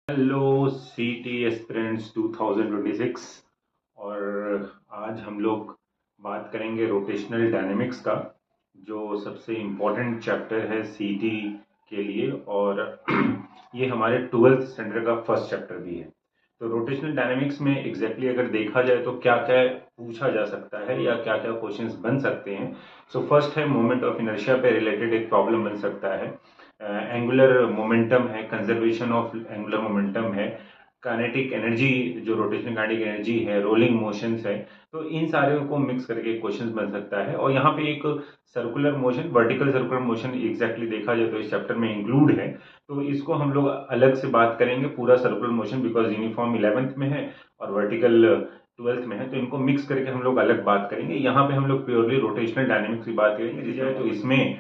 Hello C T aspirants 2026। और आज हम लोग बात करेंगे रोटेशनल डायनेमिक्स का, जो सबसे इम्पोर्टेंट चैप्टर है सी टी के लिए। और ये हमारे 12th स्टैंडर्ड का फर्स्ट चैप्टर भी है। तो रोटेशनल डायनेमिक्स में एग्जैक्टली अगर देखा जाए तो क्या क्या पूछा जा सकता है या क्या क्या क्वेश्चंस बन सकते हैं। सो फर्स्ट है मोमेंट ऑफ इनर्शिया पे रिलेटेड एक प्रॉब्लम बन सकता है। एंगुलर मोमेंटम है, कंजर्वेशन ऑफ एंगुलर मोमेंटम है, काइनेटिक एनर्जी जो रोटेशनल काइनेटिक एनर्जी है, रोलिंग मोशंस है। तो इन सारे को मिक्स करके क्वेश्चंस बन सकता है। और यहाँ पे एक circular motion, vertical circular motion exactly देखा जाए तो इस चैप्टर में इंक्लूड है। तो इसको हम लोग अलग से बात करेंगे, पूरा circular motion, because uniform 11th में है और वर्टिकल 12th में है। तो इनको मिक्स करके हम लोग अलग बात करेंगे। यहाँ पे हम लोग प्योरली रोटेशनल डायनेमिक्स की बात करेंगे। जिसे तो इसमें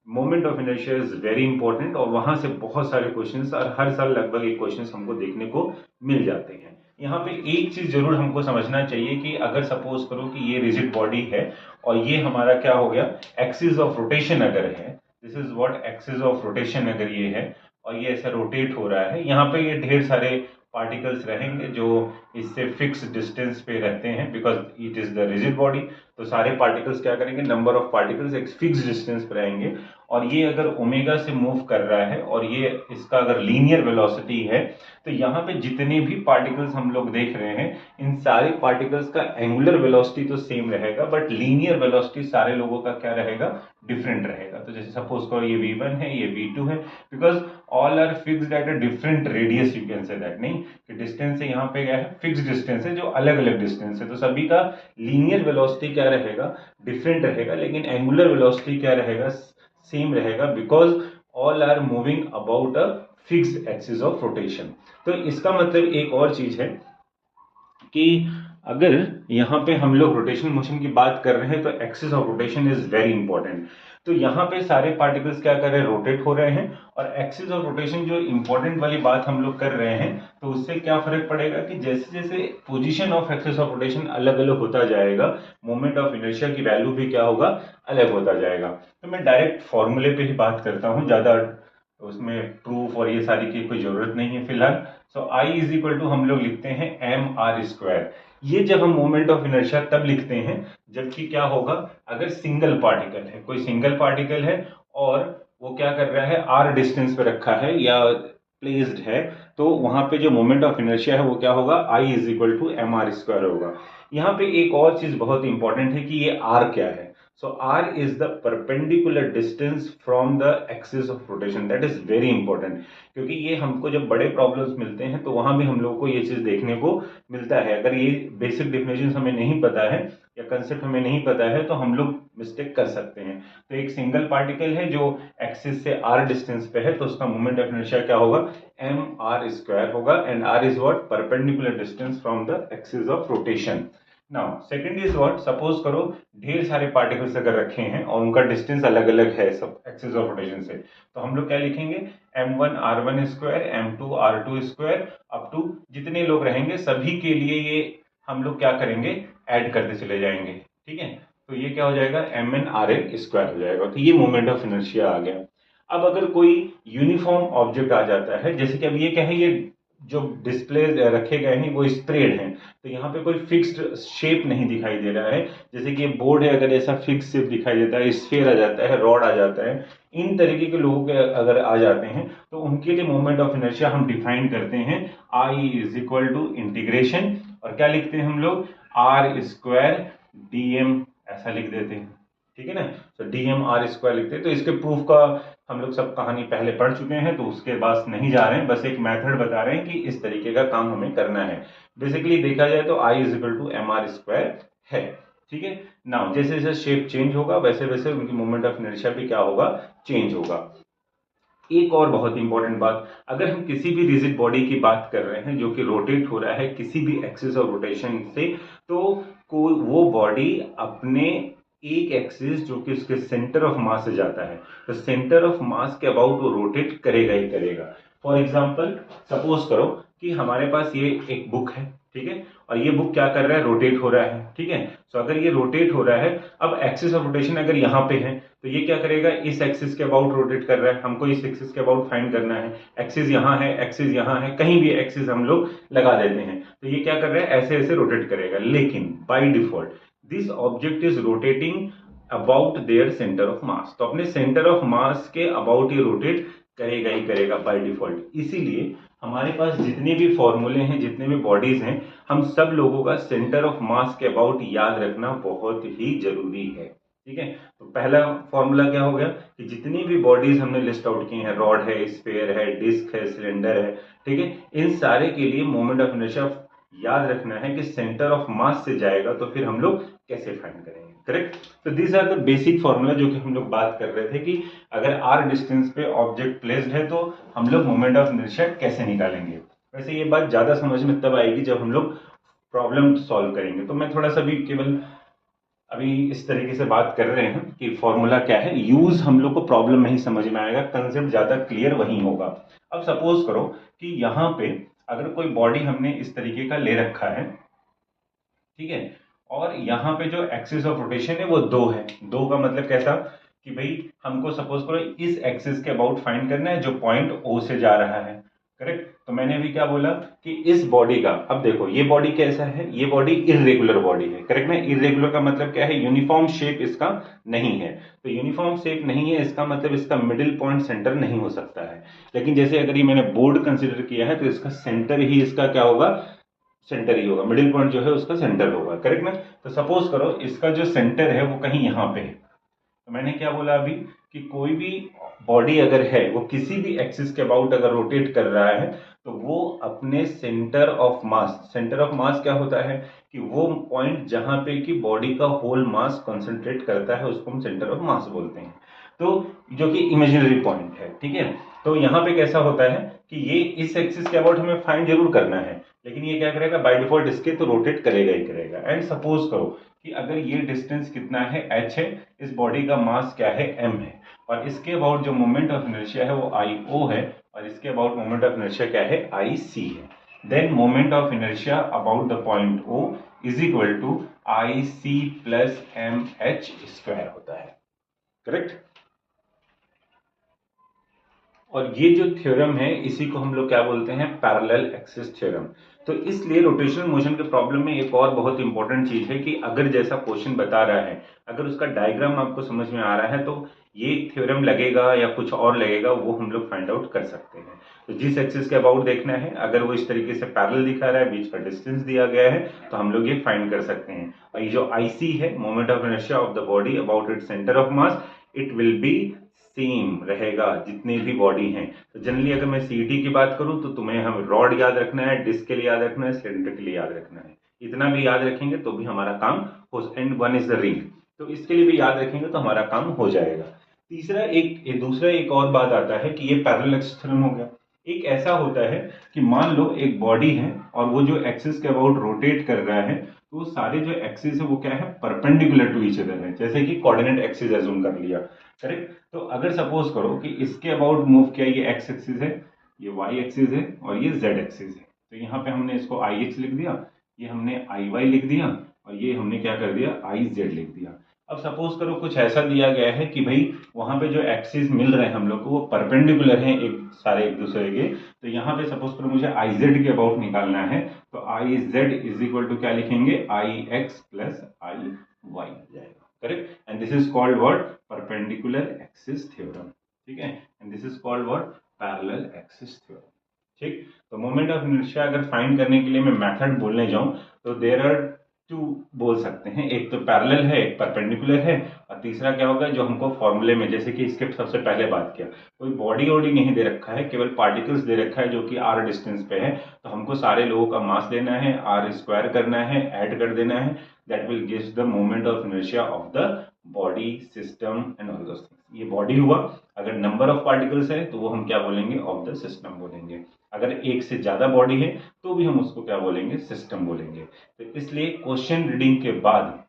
moment of inertia is very important और वहां से बहुत सारे क्वेश्चंस, और हर साल लगभग एक क्वेश्चंस हमको देखने को मिल जाते हैं। यहाँ पे एक चीज जरूर हमको समझना चाहिए कि अगर सपोज करो कि ये रिजिड बॉडी है और ये हमारा क्या हो गया, एक्सिस ऑफ रोटेशन अगर है, this is what axis of rotation अगर ये है और ये ऐसा रोटेट हो रहा है, यहाँ पे ये ढेर सारे पार्टिकल्स रहेंगे जो इससे फिक्स डिस्टेंस पे रहते हैं, because it is the rigid body. तो सारे पार्टिकल्स क्या करेंगे, नंबर ऑफ पार्टिकल्स एक फिक्स डिस्टेंस पे रहेंगे। और ये अगर ओमेगा से मूव कर रहा है और ये इसका अगर लीनियर वेलोसिटी है, तो यहाँ पे जितने भी पार्टिकल्स हम लोग देख रहे हैं, इन सारे पार्टिकल्स का एंगुलर वेलोसिटी तो सेम रहेगा, बट लीनियर वेलोसिटी सारे लोगों का क्या रहेगा, डिफरेंट रहेगा। तो जैसे सपोज करो ये v1 है, ये v2 है, because all are fixed at a different radius, you can say that, नहीं कि डिस्टेंस है यहाँ पे क्या है, फिक्स डिस्टेंस है, जो अलग अलग डिस्टेंस है। तो सभी का लीनियर वेलोसिटी क्या रहेगा, डिफरेंट रहेगा, लेकिन एंगुलर वेलोसिटी क्या रहेगा, सेम रहेगा, because all are moving about a fixed axis of rotation. तो इसका मतलब एक और चीज है कि अगर यहाँ पे हम लोग रोटेशनल मोशन की बात कर रहे हैं तो axis of rotation is very important. तो यहाँ पे सारे पार्टिकल्स क्या कर रहे हैं, रोटेट हो रहे हैं। और एक्सिस ऑफ रोटेशन जो इंपॉर्टेंट वाली बात हम लोग कर रहे हैं, तो उससे क्या फर्क पड़ेगा कि जैसे जैसे position of axis of rotation अलग अलग होता जाएगा, मोमेंट ऑफ इनर्शिया की वैल्यू भी क्या होगा, अलग होता जाएगा। तो मैं डायरेक्ट फॉर्मूले पे ही बात करता हूँ, ज्यादा उसमें प्रूफ और ये सारी की कोई जरूरत नहीं है फिलहाल। सो आई इज इक्वल टू हम लोग लिखते हैं एम आर स्क्वायर। ये जब हम मोमेंट ऑफ इनर्शिया तब लिखते हैं जबकि क्या होगा, अगर सिंगल पार्टिकल है, कोई सिंगल पार्टिकल है और वो क्या कर रहा है, आर डिस्टेंस पे रखा है या प्लेस्ड है, तो वहां पे जो मोमेंट ऑफ इनर्शिया है वो क्या होगा, I is equal to M R square होगा। यहाँ पे एक और चीज बहुत इंपॉर्टेंट है कि ये आर क्या है। So r is the perpendicular distance from the axis of rotation. That is very important, क्योंकि ये हमको जब बड़े प्रॉब्लम्स मिलते हैं तो वहां भी हम लोगों को ये चीज देखने को मिलता है। अगर ये बेसिक डेफिनेशन हमें नहीं पता है या कंसेप्ट हमें नहीं पता है तो हम लोग मिस्टेक कर सकते हैं। तो एक सिंगल पार्टिकल है जो एक्सिस से r डिस्टेंस पे है, तो उसका मोमेंट ऑफ इनर्शिया क्या होगा, एम आर स्क्वायर होगा। And r is what, perpendicular distance from the axis of rotation. Now second is what, suppose करो ढेर सारे पार्टिकल्स अगर रखे हैं और उनका डिस्टेंस अलग अलग है सब एक्सिस ऑफ रोटेशन से, तो हम लोग क्या लिखेंगे, m1 r1 square, m2 r2 square, up to जितने लोग रहेंगे सभी के लिए ये हम लोग क्या करेंगे, ऐड करते चले जाएंगे। ठीक है, तो ये क्या हो जाएगा, mn rn स्क्वायर हो जाएगा। तो ये मोमेंट ऑफ इनर्शिया आ गया। अब अगर कोई यूनिफॉर्म ऑब्जेक्ट आ जाता है, जैसे कि अब ये क्या है, ये जो डिस्प्ले रखे गए हैं वो स्प्रेड हैं, तो यहाँ पे कोई फिक्स्ड शेप नहीं दिखाई दे रहा है। जैसे कि बोर्ड है, अगर ऐसा फिक्स शेप दिखाई देता है, स्फीयर आ जाता है, रॉड आ जाता है, इन तरीके के लोगों के अगर आ जाते हैं तो उनके लिए मोमेंट ऑफ इनर्शिया हम डिफाइन करते हैं आई इज इक्वल टू इंटीग्रेशन, और क्या लिखते हैं हम लोग, आर स्क्वायर डी एम, ऐसा लिख देते हैं। ठीक है ना, तो डी एम आर स्क्वायर लिखते हैं। तो इसके प्रूफ का हम लोग सब कहानी पहले पढ़ चुके हैं, तो उसके पास नहीं जा रहे हैं, बस एक मेथड बता रहे हैं कि इस तरीके का काम हमें करना है। बेसिकली देखा जाए तो I is equal to M R square है। ठीक है, नाउ जैसे जैसे शेप चेंज होगा वैसे वैसे उनकी मोमेंट ऑफ इनर्शिया भी क्या होगा, चेंज होगा। एक और बहुत इंपॉर्टेंट बात, अगर हम किसी भी रिजिड बॉडी की बात कर रहे हैं जो कि रोटेट हो रहा है किसी भी एक्सिस ऑफ रोटेशन से, तो वो बॉडी अपने एक एक्सिस जो कि उसके सेंटर ऑफ मास से जाता है, तो सेंटर ऑफ मास के अबाउट वो रोटेट करेगा ही करेगा। फॉर एग्जाम्पल सपोज करो कि हमारे पास ये एक बुक है, ठीक है, और ये बुक क्या कर रहा है, रोटेट हो रहा है, ठीक है। सो अगर ये रोटेट हो रहा है, अब एक्सिस ऑफ रोटेशन अगर यहाँ पे है तो ये क्या करेगा, इस एक्सिस के अबाउट रोटेट कर रहा है, हमको इस एक्सिस के अबाउट फाइंड करना है। एक्सिस यहाँ है, एक्सिस यहाँ है, कहीं भी एक्सिस हम लोग लगा देते हैं, तो ये क्या कर रहा है, ऐसे ऐसे रोटेट करेगा। लेकिन by default this object is rotating about their centre of मास, तो अपने सेंटर ऑफ मास के अबाउट ये रोटेट करेगा ही करेगा बाय डिफॉल्ट। इसीलिए हमारे पास जितने भी फॉर्मूले हैं, जितने भी बॉडीज हैं, हम सब लोगों का सेंटर ऑफ मास के अबाउट याद रखना बहुत ही जरूरी है, ठीक है। तो पहला फॉर्मूला क्या हो गया कि जितनी भी बॉडीज हमने लिस्ट आउट की हैं, रॉड है, स्फीयर है, डिस्क है, सिलेंडर है, ठीक है, इन सारे के लिए मोमेंट ऑफ इनर्शिया याद रखना है कि सेंटर ऑफ मास से जाएगा तो फिर हम लोग कैसे फाइंड करेंगे, करेक्ट। तो this are the basic formula जो कि हम लोग बात कर रहे थे कि अगर आर डिस्टेंस पे ऑब्जेक्ट प्लेस्ड है तो हम लोग मोमेंट ऑफ इनर्शिया कैसे निकालेंगे। वैसे ये बात ज्यादा समझ में तब आएगी जब हम लोग प्रॉब्लम सॉल्व करेंगे। तो मैं थोड़ा सा भी केवल अभी इस तरीके से बात कर रहे हैं कि फॉर्मूला क्या है, यूज हम लोग को प्रॉब्लम में ही समझ में आएगा, कंसेप्ट ज्यादा क्लियर वही होगा। अब सपोज करो कि यहाँ पे अगर कोई बॉडी हमने इस तरीके का ले रखा है, ठीक है, और यहाँ पे जो एक्सिस ऑफ रोटेशन है वो 2 है। 2 का मतलब कैसा कि भाई हमको सपोज करो इस एक्सिस के अबाउट फाइंड करना है जो पॉइंट O से जा रहा है, करेक्ट। तो मैंने अभी क्या बोला कि इस बॉडी का, अब देखो ये बॉडी कैसा है, ये बॉडी इर्रेगुलर बॉडी है, करेक्ट ना। इर्रेगुलर का मतलब क्या है, यूनिफॉर्म शेप इसका नहीं है। तो यूनिफॉर्म शेप नहीं है इसका मतलब इसका मिडिल पॉइंट सेंटर नहीं हो सकता है। लेकिन जैसे अगर ये मैंने बोर्ड कंसिडर किया है तो इसका सेंटर ही इसका क्या होगा, सेंटर ही होगा, मिडिल पॉइंट जो है उसका सेंटर होगा, करेक्ट ना। तो सपोज करो इसका जो सेंटर है वो कहीं यहाँ पे है। तो मैंने क्या बोला अभी कि कोई भी बॉडी अगर है वो किसी भी एक्सिस के अबाउट अगर रोटेट कर रहा है तो वो अपने centre of mass, centre of मास क्या होता है कि वो पॉइंट जहां पे कि बॉडी का होल मास कंसंट्रेट करता है उसको हम सेंटर ऑफ मास बोलते हैं। तो जो कि इमेजिनरी पॉइंट है, ठीक है। तो यहाँ पे कैसा होता है कि ये इस एक्सिस के अबाउट हमें फाइंड जरूर करना है, लेकिन ये क्या करेगा, बाय डिफॉल्ट इसके तो रोटेट करेगा ही करेगा। एंड सपोज करो कि अगर ये डिस्टेंस कितना है, h है, इस बॉडी का मास क्या है, m है, और इसके अबाउट जो मोमेंट ऑफ इनर्शिया है वो I0 है, और इसके अबाउट मोमेंट ऑफ इनर्शिया क्या है, IC है। Then moment of inertia about the point O is equal to IC plus MH square होता है, करेक्ट। और ये जो थ्योरम है इसी को हम लोग क्या बोलते हैं, पैरेलल एक्सिस थ्योरम। तो इसलिए रोटेशनल मोशन के प्रॉब्लम में एक और बहुत इंपॉर्टेंट चीज है कि अगर जैसा क्वेश्चन बता रहा है, अगर उसका डायग्राम आपको समझ में आ रहा है तो ये थ्योरम लगेगा या कुछ और लगेगा वो हम लोग फाइंड आउट कर सकते हैं। तो जिस एक्सिस के अबाउट देखना है, अगर वो इस तरीके से पैरेलल दिखा रहा है, बीच का डिस्टेंस दिया गया है, तो हम लोग ये फाइंड कर सकते हैं। और ये जो IC है, moment of inertia of the body about it's centre of mass, it will be same रहेगा जितने भी बॉडी हैं। तो जनरली अगर मैं सीटी की बात करूं तो तुम्हें हम रॉड याद रखना है, डिस्क के लिए याद रखना है, सिलेंडर के लिए याद रखना है। इतना भी याद रखेंगे तो भी हमारा काम हो, and one is the ring, तो इसके लिए भी याद रखेंगे तो हमारा काम हो जाएगा। दूसरा एक और बात आता है कि ये पैरेलल एक्सिस थ्योरम हो गया। एक ऐसा होता है कि मान लो एक बॉडी है और वो जो एक्सिस के अबाउट रोटेट कर रहा है, तो सारे जो एक्सिस है वो क्या है, परपेंडिकुलर टू ईच अदर है, जैसे कि कोऑर्डिनेट एक्सिस एज्यूम कर लिया, करेक्ट। तो अगर सपोज करो कि इसके अबाउट मूव किया, ये एक्स एक्सिस है, ये वाई एक्सिस है और ये जेड एक्सिस है, तो यहाँ पे हमने इसको आई एक्स लिख दिया, ये हमने आई वाई लिख दिया, और ये हमने क्या कर दिया, आई जेड लिख दिया। अब सपोज करो कुछ ऐसा दिया गया है कि भाई वहां पे जो एक्सिस मिल रहे हैं हम लोग को वो परपेंडिकुलर हैं एक दूसरे के। तो यहाँ पे सपोज करो मुझे आई जेड के अबाउट निकालना है, तो I Z is equal to क्या लिखेंगे, I X plus I Y आ जाएगा, correct. And this is called what, perpendicular axis theorem, ठीक है। And this is called what, parallel axis theorem, ठीक। तो मोमेंट ऑफ इनर्शिया अगर फाइंड करने के लिए मैं मेथड बोलने जाऊं तो देयर आर 2 बोल सकते हैं, एक तो पैरेलल है, एक परपेंडिकुलर है, और तीसरा क्या होगा जो हमको फॉर्मूले में, जैसे कि इसके सबसे पहले बात किया, कोई बॉडी वॉडी नहीं दे रखा है, केवल पार्टिकल्स दे रखा है जो कि r डिस्टेंस पे है, तो हमको सारे लोगों का मास लेना है, r स्क्वायर करना है, ऐड कर देना है, that will gives the moment of inertia of the body, system and all those things. ये बॉडी हुआ। अगर नंबर ऑफ पार्टिकल्स है तो वो हम क्या बोलेंगे, ऑफ द सिस्टम बोलेंगे। अगर एक से ज्यादा बॉडी है तो भी हम उसको क्या बोलेंगे, सिस्टम बोलेंगे। तो इसलिए क्वेश्चन रीडिंग के बाद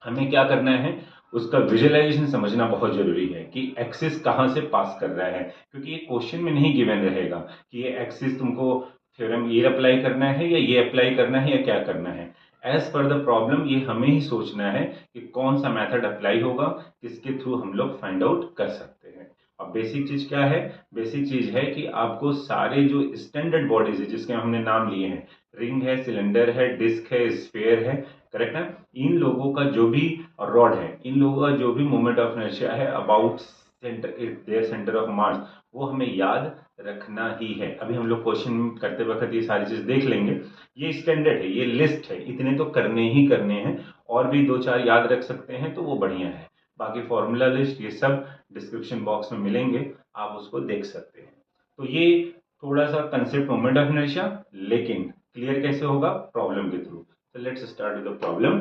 हमें क्या करना है, उसका विजुअलाइजेशन समझना बहुत जरूरी है कि एक्सिस कहाँ से पास कर रहा है, क्योंकि ये क्वेश्चन में नहीं गिवन रहेगा कि ये एक्सिस तुमको थ्योरम ये अप्लाई करना है या ये अप्लाई करना है या क्या करना है। एज पर द प्रॉब्लम ये हमें ही सोचना है कि कौन सा मेथड अप्लाई होगा, किसके थ्रू हम लोग फाइंड आउट कर सकते हैं। अब बेसिक चीज क्या है? बेसिक चीज है कि आपको सारे जो स्टैंडर्ड बॉडीज है जिसके हमने नाम लिए हैं, रिंग है, सिलेंडर है, डिस्क है, स्फीयर है, करेक्ट है, इन लोगों का जो भी रॉड है, इन लोगों का जो भी मोमेंट ऑफ इनर्शिया है about centre their centre of mass, वो हमें याद रखना ही है। अभी हम लोग क्वेश्चन करते वक्त ये सारी चीज देख लेंगे। ये स्टैंडर्ड है, ये लिस्ट है, इतने तो करने ही करने हैं, और भी दो चार याद रख सकते हैं तो वो बढ़िया है। बाकी फॉर्मूला लिस्ट ये सब डिस्क्रिप्शन बॉक्स में मिलेंगे, आप उसको देख सकते हैं। तो ये थोड़ा सा कंसेप्ट मोमेंट ऑफ इनर्शिया, लेकिन क्लियर कैसे होगा? प्रॉब्लम के through. So let's start with the problem.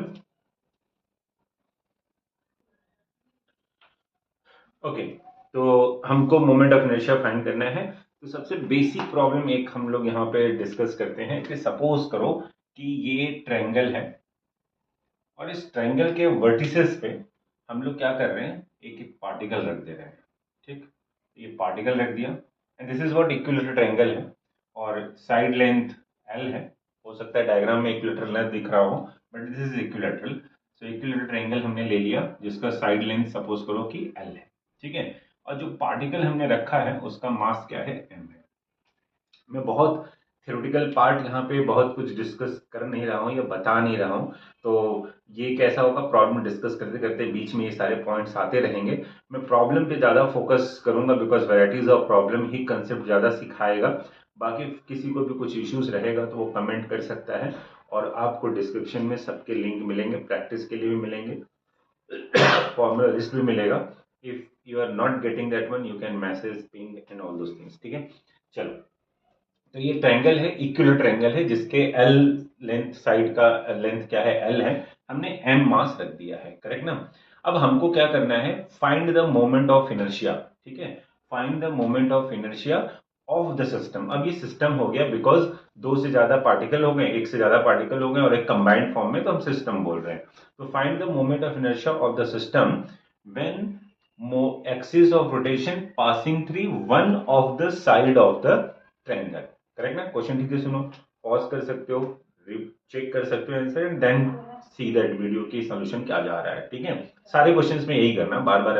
Okay, तो हमको मोमेंट ऑफ इनर्शिया फाइंड करना है। तो सबसे बेसिक प्रॉब्लम एक हम लोग यहाँ पे डिस्कस करते हैं कि सपोज करो कि ये ट्रायंगल है और इस ट्रायंगल के वर्टिसेस पे हम लोग क्या कर रहे हैं, एक एक पार्टिकल रख दे रहे हैं। ठीक, ये पार्टिकल रख दिया and this is what equilateral triangle है, और साइड लेंथ एल है। हो सकता है डायग्राम में इक्विलेटरल लेंथ दिख रहा हो, but this is equilateral. So equilateral triangle हमने ले लिया जिसका साइड लेंथ सपोज करो कि एल है। ठीक है, और जो पार्टिकल हमने रखा है उसका मास क्या है? एम है। मैं बहुत थ्योरेटिकल पार्ट यहाँ पे बहुत कुछ डिस्कस कर नहीं रहा हूँ या बता नहीं रहा हूँ, तो ये कैसा होगा, प्रॉब्लम डिस्कस करते करते बीच में ये सारे पॉइंट्स आते रहेंगे। मैं प्रॉब्लम पे ज़्यादा फोकस करूंगा because varieties of problem he concept ज़्यादा सिखाएगा। बाकी किसी को भी कुछ इश्यूज रहेगा तो वो कमेंट कर सकता है, और आपको डिस्क्रिप्शन में सबके लिंक मिलेंगे, प्रैक्टिस के लिए भी मिलेंगे, फॉर्मूला लिस्ट भी मिलेगा। If you are not getting that one you can message ping and all those things. ठीक है, चलो। तो ये ट्रायंगल है, इक्विलेटरल ट्रायंगल है जिसके एल लेंथ, साइड का लेंथ क्या है? एल है। हमने एम मास रख दिया है, करेक्ट ना। अब हमको क्या करना है? Find the moment of inertia. ठीक है, find the moment of inertia of the system. अब ये सिस्टम हो गया बिकॉज दो से ज्यादा पार्टिकल हो गए, एक से ज्यादा पार्टिकल हो गए और एक कंबाइंड फॉर्म में, तो हम सिस्टम बोल रहे हैं। तो find the moment of inertia of the system when axis of rotation passing through one of the side of the triangle. Correct ना? क्वेश्चन ठीक से सुनो, पॉज कर सकते हो, चेक कर सकते हो answer and then see that video की सॉल्यूशन क्या जा रहा है। ठीक है, सारे क्वेश्चंस में यही करना, बार बार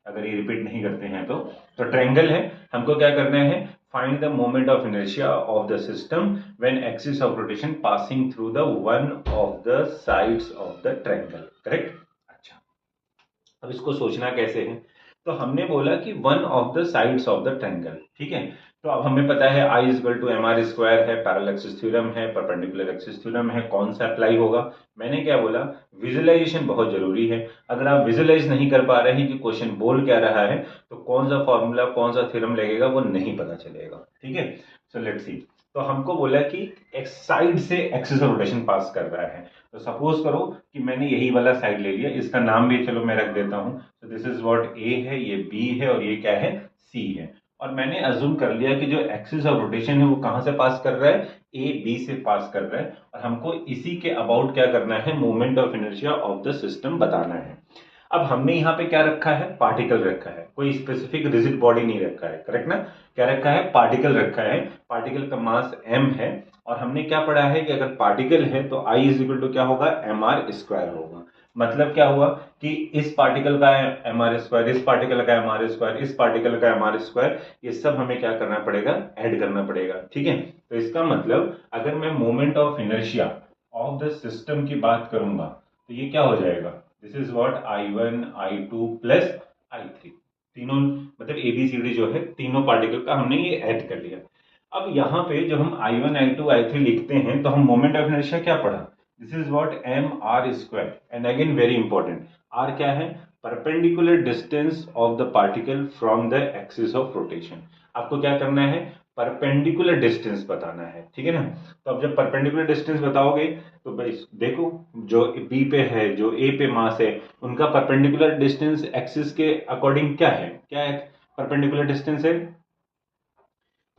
अगर ये रिपीट नहीं करते हैं तो। ट्रायंगल है, हमको क्या करना है? Find the moment of inertia of the system when axis of rotation passing through the one of the sides of the triangle. Correct. अच्छा, अब इसको सोचना कैसे है? तो हमने बोला कि one of the sides of the triangle. ठीक है, तो अब हमें पता है I equal to M R square है, पैरेलल एक्सिस थ्योरम है, परपेंडिकुलर एक्सिस थ्योरम है, कौन सा अप्लाई होगा? मैंने क्या बोला? विजुअलाइजेशन बहुत जरूरी है। अगर आप विजुअलाइज नहीं कर पा रहे हैं कि क्वेश्चन बोल क्या रहा है, तो कौन सा फॉर्मूला, कौन सा थ्योरम लगेगा वो नहीं पता चलेगा। ठीक है, सो लेट्स सी। तो हमको बोला कि एक साइड से एक्सिस ऑफ रोटेशन पास कर रहा है। तो सपोज करो कि मैंने यही वाला साइड ले लिया, इसका नाम भी चलो मैं रख देता हूं। तो दिस इज व्हाट ए है, ये बी है और ये क्या है? सी है। और मैंने अज्यूम कर लिया कि जो एक्सिस ऑफ रोटेशन है वो कहां से पास कर रहा है? ए बी से पास कर रहा है, और हमको इसी के अबाउट क्या करना है? Moment of inertia of the system बताना है। अब हमने यहाँ पे क्या रखा है? पार्टिकल रखा है, कोई स्पेसिफिक रिजिड बॉडी नहीं रखा है। करेक्ट ना? क्या रखा है? पार्टिकल रखा है। पार्टिकल का मास m है, और हमने क्या पढ़ा है कि अगर पार्टिकल है तो I इज इक्वल टू क्या होगा? एम आर स्क्वायर होगा। मतलब क्या हुआ कि इस पार्टिकल का एम आर स्क्वायर, इस पार्टिकल का एम आर स्क्वायर, इस पार्टिकल का एम आर स्क्वायर, ये सब हमें क्या करना पड़ेगा? ऐड करना पड़ेगा। ठीक है, तो इसका मतलब अगर मैं moment of inertia of the system की बात करूंगा तो ये क्या हो जाएगा? This is what I1 I2 plus I3, तीनों मतलब ABCD जो है तीनों पार्टिकल का हमने ये ऐड कर लिया। अब यहाँ पे जब हम I1 I2 I3 लिखते हैं तो हम मोमेंट ऑफ इनर्शिया क्या पढ़ा? This is what M R square, and again very important, R क्या है? Perpendicular distance of the particle from the axis of rotation. आपको क्या करना है? परपेंडिकुलर डिस्टेंस बताना है। ठीक है ना? तो अब जब परपेंडिकुलर डिस्टेंस बताओगे तो भाई देखो, जो बी पे है, जो ए पे मास है, उनका परपेंडिकुलर डिस्टेंस एक्सिस के अकॉर्डिंग क्या है? क्या है परपेंडिकुलर डिस्टेंस है?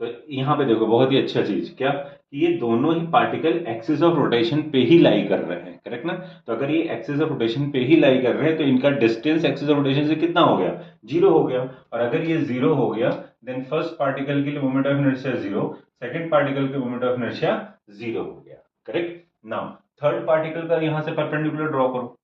तो यहाँ पे देखो बहुत ही अच्छा चीज क्या कि ये दोनों ही पार्टिकल एक्सिस ऑफ रोटेशन पे ही लाई कर रहे हैं, करेक्ट ना। तो अगर ये एक्सिस ऑफ रोटेशन पे ही लाई कर रहे हैं तो इनका डिस्टेंस एक्सिस ऑफ रोटेशन से कितना हो गया, जीरो हो गया। और अगर ये जीरो हो गया देन फर्स्ट पार्टिकल के लिए moment of inertia zero, second particle के मोमेंट ऑफ इनर्शिया जीरो हो गया, करेक्ट। नाउ थर्ड पार्टिकल का यहाँ से परपेंडिकुलर ड्रॉ करो,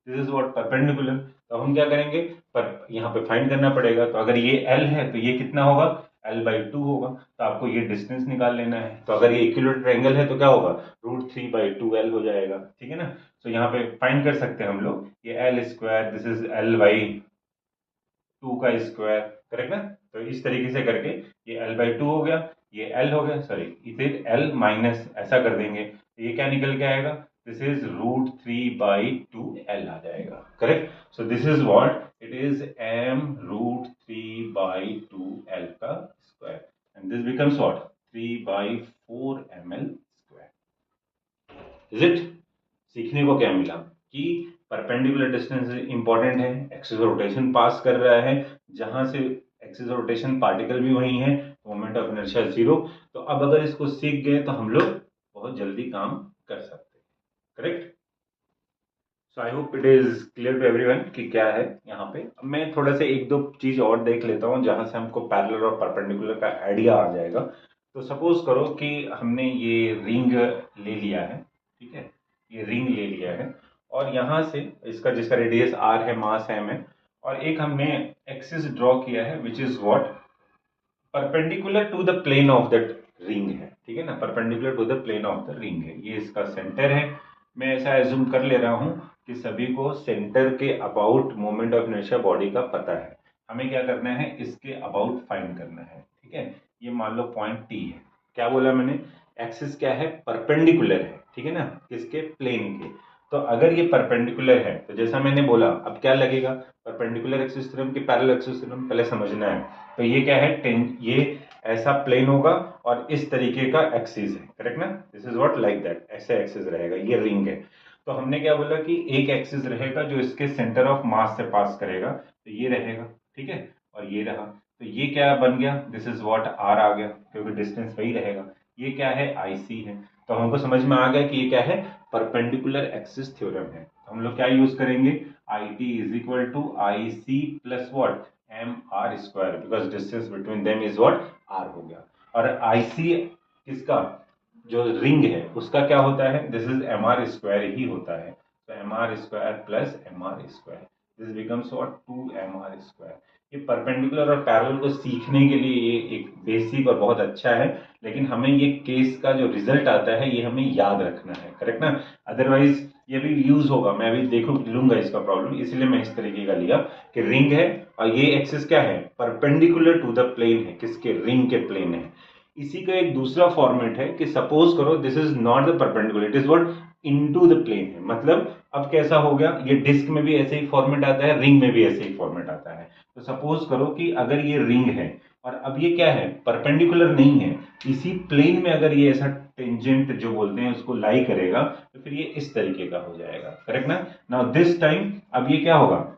दिस इज व्हाट परपेंडिकुलर। तो हम क्या करेंगे, पर यहाँ पे फाइंड करना पड़ेगा। तो अगर ये L है तो ये कितना होगा, L/2 होगा। तो आपको ये डिस्टेंस निकाल लेना है। तो अगर ये इक्विलेटरल एंगल है तो क्या होगा, √3/2L हो जाएगा, ठीक है ना। तो यहाँ पे फाइंड कर सकते हैं हम लोग, ये L², दिस इज L/2 का स्क्वायर, करेक्ट ना। तो इस तरीके से करके ये L/2 हो गया, ये L हो गया, सॉरी इसे L माइनस ऐसा कर देंगे तो ये क्या निकल के आएगा, दिस इज √3/2L आ जाएगा, correct. So this is what it is, m√3/2L का square and this becomes what 3/4ml square. Is it. सीखने को क्या मिला कि परपेंडिकुलर डिस्टेंस इंपॉर्टेंट है, एक्सिस ऑफ रोटेशन पास कर रहा है, जहां से एक्सिस ऑफ रोटेशन पार्टिकल भी वही है, मोमेंट ऑफ इनर्शिया जीरो। तो अब अगर इसको सीख गए तो हम लोग बहुत जल्दी काम कर सकते हैं, correct. So I hope it is clear to everyone कि क्या है यहाँ पे। अब मैं थोड़ा सा एक दो चीज और देख लेता हूँ जहां से हमको पैरेलल और परपेंडिकुलर का आइडिया आ जाएगा। तो सपोज करो कि हमने ये रिंग ले लिया है, ठीक है, ये रिंग ले लिया है और यहाँ से इसका जिसका रेडियस r है, मास m है, और एक हमने एक्सिस ड्रॉ किया है which is what perpendicular to the plane of that ring है, ठीक है ना, perpendicular to the plane of the ring है। ये इसका सेंटर है। मैं ऐसा एज्यूम कर ले रहा हूं कि सभी को सेंटर के about moment of inertia body का पता है। हमें क्या करना है, इसके अबाउट फाइंड करना है, ठीक है। ये मान लो पॉइंट T है। क्या बोला मैंने, एक्सिस क्या है, परपेंडिकुलर है, ठीक है ना, किसके, प्लेन के। तो अगर ये परपेंडिकुलर है तो जैसा मैंने बोला, अब क्या लगेगा, परपेंडिकुलर एक्सिस थ्योरम की पैरेलल एक्सिस थ्योरम पहले समझना है। तो ये क्या है, ये ऐसा प्लेन होगा और इस तरीके का एक्सिस है, करेक्ट ना, this is what like that, ऐसे एक्सिस रहेगा, ये रिंग है। तो हमने क्या बोला कि एक एक्सिस रहेगा जो इसके सेंटर ऑफ मास से पास करेगा, तो ये रहेगा, ठीक है, और ये रहा। तो ये क्या बन गया, दिस इज व्हाट r आ गया, क्योंकि डिस्टेंस वही रहेगा। ये क्या है, IC है। तो हमको समझ में आ गया कि ये क्या है, परपेंडिकुलर एक्सिस थ्योरम है। तो हम लोग क्या यूज करेंगे, IT is equal to IC plus what mr² because distance between them is what r हो गया। और IC किसका, जो रिंग है उसका क्या होता है, दिस इज mr² ही होता है। तो mr² plus mr², this becomes what 2mr²। ये परपेंडिकुलर और पैरेलल को सीखने के लिए ये एक बेसिक और बहुत अच्छा है, लेकिन हमें ये केस का जो रिजल्ट आता है ये हमें याद रखना है, करेक्ट ना। अदरवाइज ये भी यूज होगा, मैं अभी देखो लूंगा इसका प्रॉब्लम, इसलिए मैं इस तरीके का लिया कि रिंग है और ये एक्सिस क्या है, परपेंडिकुलर टू द प्लेन है, किसके, रिंग के प्लेन है। इसी का एक दूसरा फॉर्मेट है कि सपोज करो this is not the perpendicular, it is what into the plane है। मतलब अब कैसा हो गया, ये डिस्क में भी ऐसे ही फॉर्मेट आता है, रिंग में भी ऐसे ही फॉर्मेट आता है। तो सपोज करो कि अगर ये रिंग है और अब ये क्या है, परपेंडिकुलर नहीं है, इसी प्लेन में अगर ये ऐसा टेंजेंट जो बोलते हैं उसको लाई करेगा तो फिर ये इस तरीके का हो जाएगा, करेक्ट ना। नाउ दिस टाइम अब ये क्या होगा,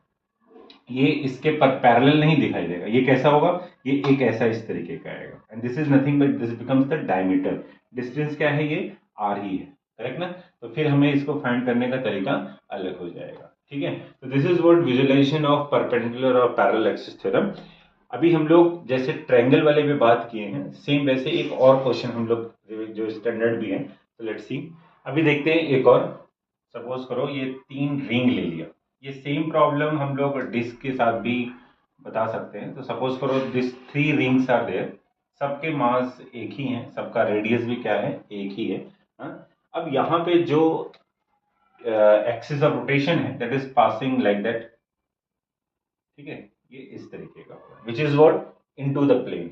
ये इसके पैरेलल नहीं दिखाई देगा, ये कैसा होगा, ये एक ऐसा इस तरीके का आएगा and this is nothing but this becomes the diameter. Distance क्या है, ये r ही है, करेक्ट ना। तो फिर हमें इसको फाइंड करने का तरीका अलग हो जाएगा, ठीक है। तो this is what visualisation of perpendicular और पैरेलल एक्सिस थ्योरम। अभी हम लोग जैसे ट्रायंगल वाले भी बात किए हैं, सेम वैसे एक और क्वेश्चन हम लोग जो स्टैंडर्ड भी है, तो लेट्स सी। अभी देखते हैं एक और। सपोज करो ये 3 रिंग ले लिया, ये सेम प्रॉब्लम हम लोग डिस्क के साथ भी बता सकते हैं। तो सपोज करो दिस 3 रिंग्स आर देयर, सबके मास एक ही हैं, सबका रेडियस भी क्या है, एक ही है, हाँ? अब यहाँ पे जो एक्सिस ऑफ रोटेशन है that is passing like that, ठीक है, ये इस तरीके का होगा which is what into the plane.